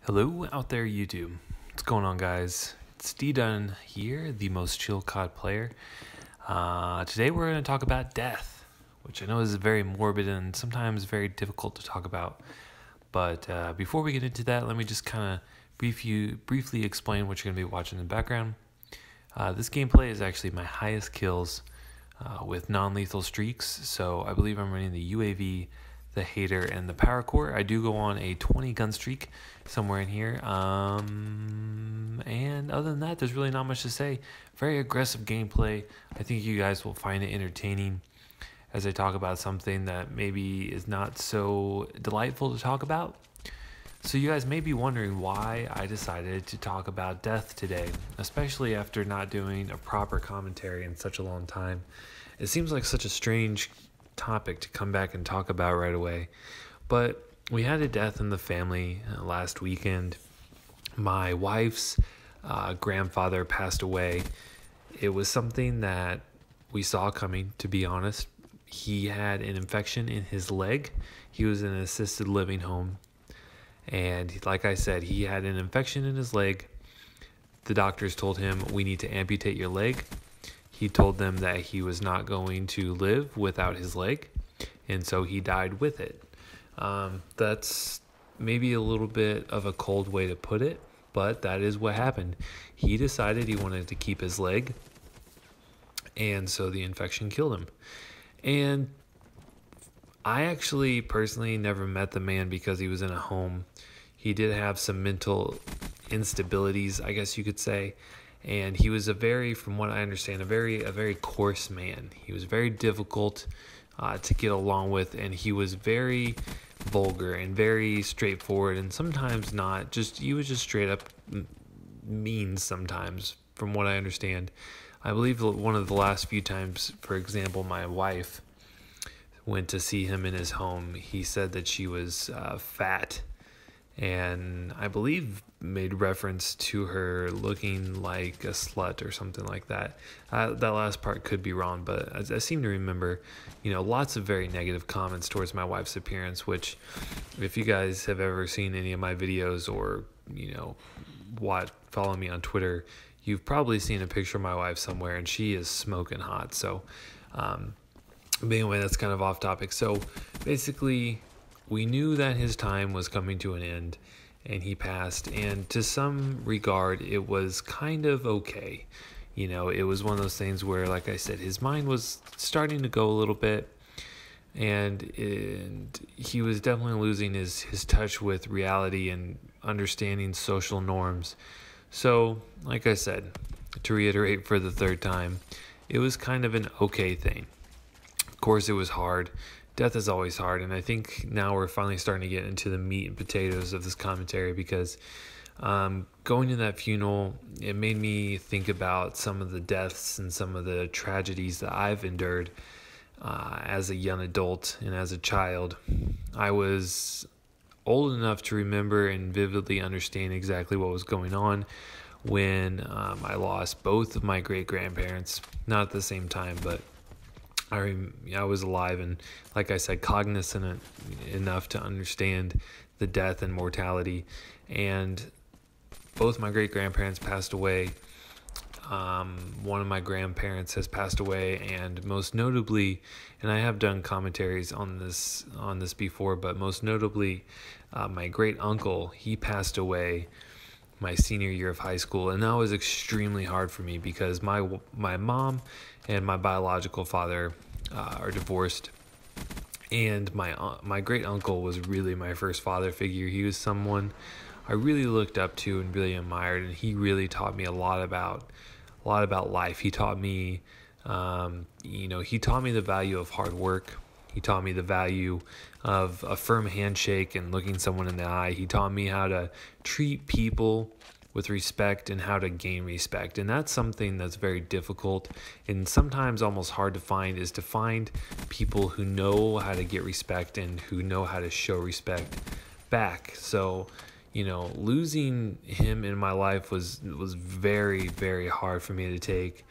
Hello out there, YouTube. What's going on, guys? It's D Dunn here, the most chill COD player. Today we're going to talk about death, which I know is very morbid and sometimes very difficult to talk about. But before we get into that, let me just kind of briefly explain what you're going to be watching in the background. This gameplay is actually my highest kills with non-lethal streaks, so I believe I'm running the UAV, the Hater, and the Paracore. I do go on a 20 gun streak somewhere in here, and other than that, there's really not much to say. Very aggressive gameplay. I think you guys will find it entertaining as I talk about something that maybe is not so delightful to talk about. So you guys may be wondering why I decided to talk about death today, especially after not doing a proper commentary in such a long time. It seems like such a strange topic to come back and talk about right away, but we had a death in the family last weekend. My wife's grandfather passed away. It was something that we saw coming, to be honest. He had an infection in his leg. He was in an assisted living home, and like I said, he had an infection in his leg. The doctors told him, "We need to amputate your leg." He told them that he was not going to live without his leg, and so he died with it. That's maybe a little bit of a cold way to put it, but that is what happened. He decided he wanted to keep his leg, and so the infection killed him. And I actually personally never met the man because he was in a home. He did have some mental instabilities, I guess you could say. And he was from what I understand, a very coarse man. He was very difficult to get along with, and he was very vulgar and very straightforward, and sometimes not. He was just straight up mean sometimes, from what I understand. I believe one of the last few times, for example, my wife went to see him in his home. He said that she was fat, and I believe made reference to her looking like a slut or something like that. That last part could be wrong, but I seem to remember, lots of very negative comments towards my wife's appearance, which if you guys have ever seen any of my videos or, follow me on Twitter, you've probably seen a picture of my wife somewhere, and she is smoking hot. So, but anyway, that's kind of off topic. So basically, we knew that his time was coming to an end, and he passed. And to some regard, it was kind of okay. It was one of those things where, like I said, his mind was starting to go a little bit, and he was definitely losing his touch with reality and understanding social norms. So, like I said, to reiterate for the third time, it was kind of an okay thing. Of course, it was hard. Death is always hard, and I think now we're finally starting to get into the meat and potatoes of this commentary, because going to that funeral, it made me think about some of the deaths and some of the tragedies that I've endured as a young adult and as a child. I was old enough to remember and vividly understand exactly what was going on when I lost both of my great-grandparents, not at the same time, but I was alive and, like I said, cognizant enough to understand the death and mortality. And both my great-grandparents passed away. One of my grandparents has passed away, and most notably, and I have done commentaries on this before, but most notably, my great-uncle, he passed away my senior year of high school, and that was extremely hard for me because my mom and my biological father are divorced, and my great uncle was really my first father figure. He was someone I really looked up to and really admired, and he really taught me a lot about life. He taught me, he taught me the value of hard work. He taught me the value of a firm handshake and looking someone in the eye. He taught me how to treat people with respect and how to gain respect. And that's something that's very difficult and sometimes almost hard to find, is to find people who know how to get respect and who know how to show respect back. So, losing him in my life was very, very hard for me to take.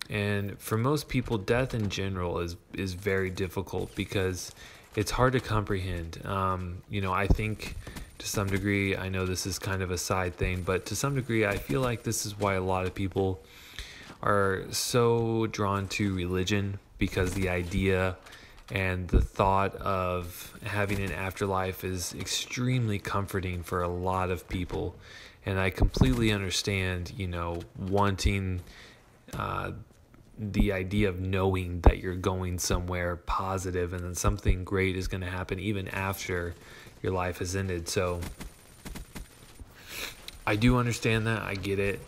And for most people, death in general is very difficult because it's hard to comprehend. I think to some degree. I know this is kind of a side thing, but to some degree, I feel like this is why a lot of people are so drawn to religion, because the idea and the thought of having an afterlife is extremely comforting for a lot of people. And I completely understand, wanting the idea of knowing that you're going somewhere positive and then something great is going to happen even after your life has ended. So I do understand that. I get it.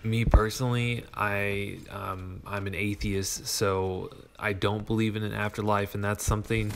Me personally, I'm an atheist, so I don't believe in an afterlife, and that's something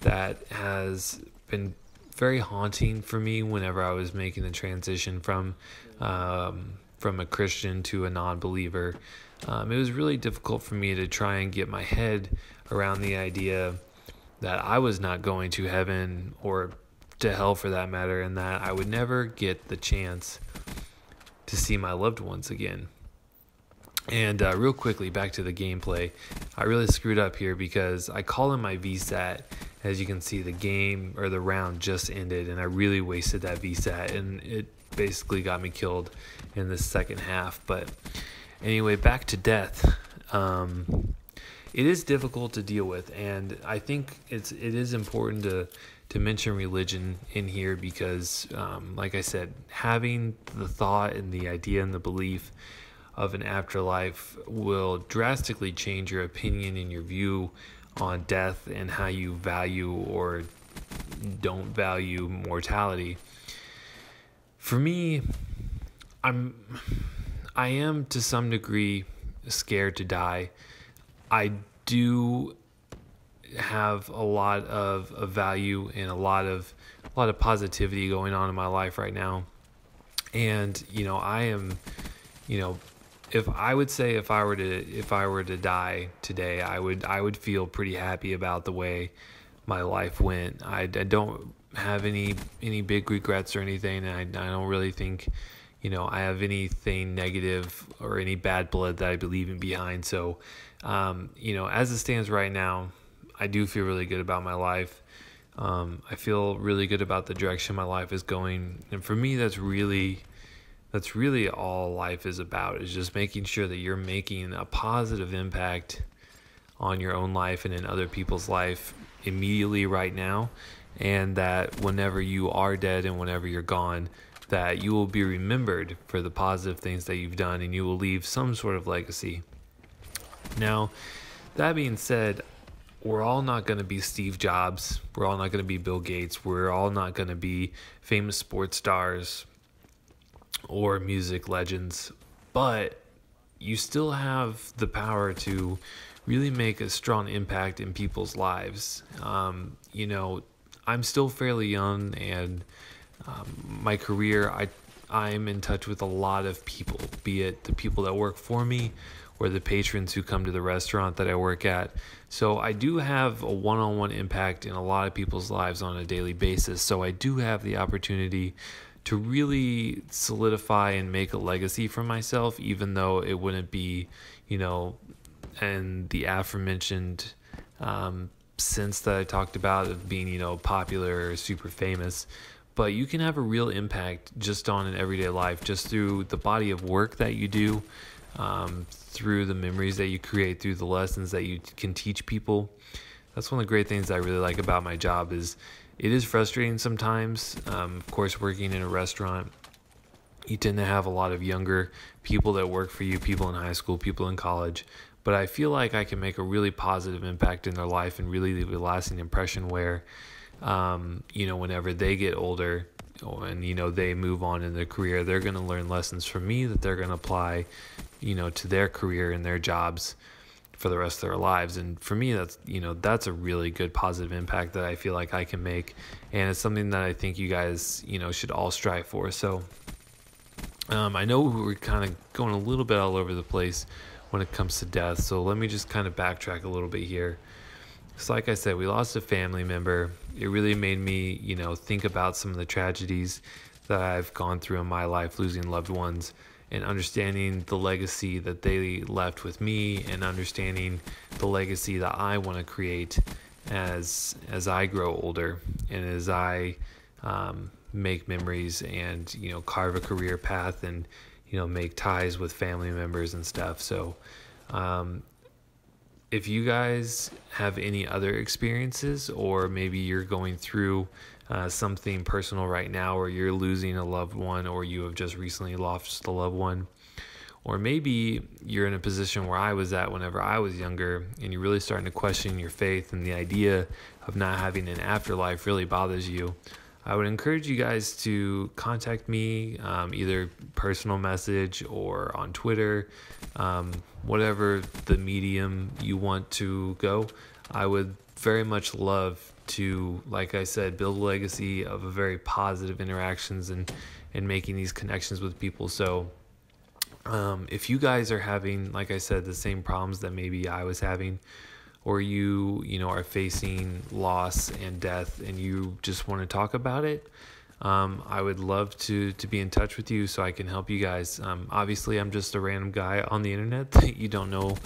that has been very haunting for me whenever I was making the transition from a Christian to a non-believer. It was really difficult for me to try and get my head around the idea that I was not going to heaven or to hell for that matter, and that I would never get the chance to see my loved ones again. And real quickly, back to the gameplay. I really screwed up here because I call in my VSAT. As you can see, the game or the round just ended, and I really wasted that VSAT, and it basically got me killed in the second half. But anyway, back to death. It is difficult to deal with, and I think it is important to mention religion in here because, like I said, having the thought and the idea and the belief of an afterlife will drastically change your opinion and your view on death and how you value or don't value mortality. For me, I am to some degree scared to die. I do have a lot of value and a lot of positivity going on in my life right now. And, I am, if I were to die today, I would feel pretty happy about the way my life went. I don't have any big regrets or anything. And I don't really think, I have anything negative or any bad blood that I be leaving behind. So, as it stands right now, I do feel really good about my life. I feel really good about the direction my life is going. And for me, that's really all life is about, is just making sure that you're making a positive impact on your own life and in other people's life immediately right now. And that whenever you are dead and whenever you're gone, that you will be remembered for the positive things that you've done and you will leave some sort of legacy. Now, that being said, we're all not going to be Steve Jobs. We're all not going to be Bill Gates. We're all not going to be famous sports stars or music legends. But you still have the power to really make a strong impact in people's lives. I'm still fairly young, and my career, I'm in touch with a lot of people, be it the people that work for me or the patrons who come to the restaurant that I work at. So I do have a one-on-one impact in a lot of people's lives on a daily basis. So I do have the opportunity to really solidify and make a legacy for myself, even though it wouldn't be, and the aforementioned sense that I talked about of being, popular or super famous. But you can have a real impact just on an everyday life, just through the body of work that you do, through the memories that you create, through the lessons that you can teach people. That's one of the great things I really like about my job. Is it is frustrating sometimes. Of course, working in a restaurant, you tend to have a lot of younger people that work for you, people in high school, people in college. But I feel like I can make a really positive impact in their life and really leave a lasting impression where, whenever they get older and, they move on in their career, they're going to learn lessons from me that they're going to apply, to their career and their jobs for the rest of their lives. And for me, that's a really good positive impact that I feel like I can make. And it's something that I think you guys, should all strive for. So I know we're kind of going a little bit all over the place when it comes to death. So let me just kind of backtrack a little bit here. So like I said, we lost a family member. It really made me, think about some of the tragedies that I've gone through in my life, losing loved ones, and understanding the legacy that they left with me, and understanding the legacy that I want to create as I grow older, and as I make memories and, carve a career path and, make ties with family members and stuff. So, if you guys have any other experiences, or maybe you're going through something personal right now, or you're losing a loved one, or you have just recently lost a loved one, or maybe you're in a position where I was at whenever I was younger, and you're really starting to question your faith, and the idea of not having an afterlife really bothers you, I would encourage you guys to contact me, either personal message or on Twitter, whatever the medium you want to go. I would very much love to, like I said, build a legacy of a very positive interactions and making these connections with people. So if you guys are having, like I said, the same problems that maybe I was having, or you are facing loss and death and you just want to talk about it, I would love to be in touch with you so I can help you guys. Obviously, I'm just a random guy on the internet that you don't know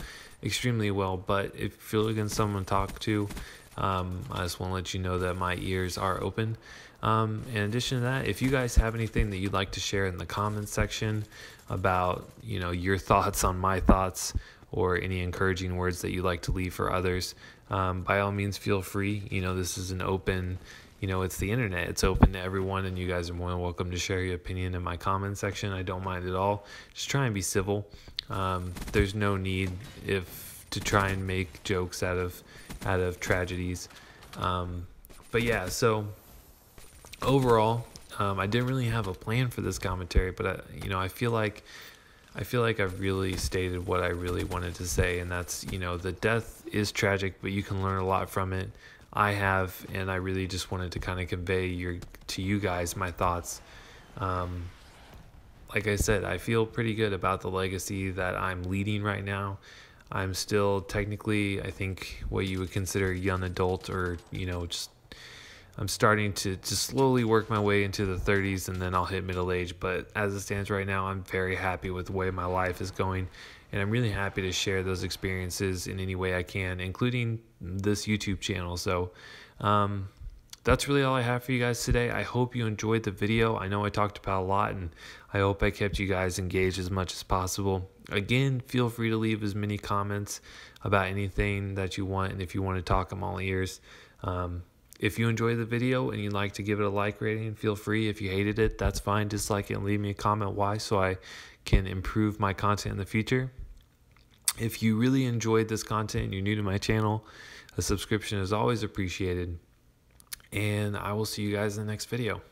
extremely well, but if you're looking for someone to talk to, I just want to let you know that my ears are open. In addition to that, if you guys have anything that you'd like to share in the comments section about, your thoughts on my thoughts, or any encouraging words that you'd like to leave for others, by all means, feel free. This is an open, it's the internet. It's open to everyone, and you guys are more than welcome to share your opinion in my comment section. I don't mind at all. Just try and be civil. There's no need to try and make jokes out of tragedies. But yeah, so overall, I didn't really have a plan for this commentary, but I feel like I've really stated what I really wanted to say, and that's, the death is tragic, but you can learn a lot from it. I have, and I really just wanted to kind of convey to you guys my thoughts. Like I said, I feel pretty good about the legacy that I'm leading right now. I'm still technically, I think, what you would consider a young adult, or, just I'm starting to slowly work my way into the 30s, and then I'll hit middle age. But as it stands right now, I'm very happy with the way my life is going, and I'm really happy to share those experiences in any way I can, including this YouTube channel. So that's really all I have for you guys today. I hope you enjoyed the video. I know I talked about a lot, and I hope I kept you guys engaged as much as possible. Again, feel free to leave as many comments about anything that you want, and if you want to talk, I'm all ears. If you enjoyed the video and you'd like to give it a like rating, feel free. If you hated it, that's fine. Dislike it and leave me a comment why, so I can improve my content in the future. If you really enjoyed this content and you're new to my channel, a subscription is always appreciated. And I will see you guys in the next video.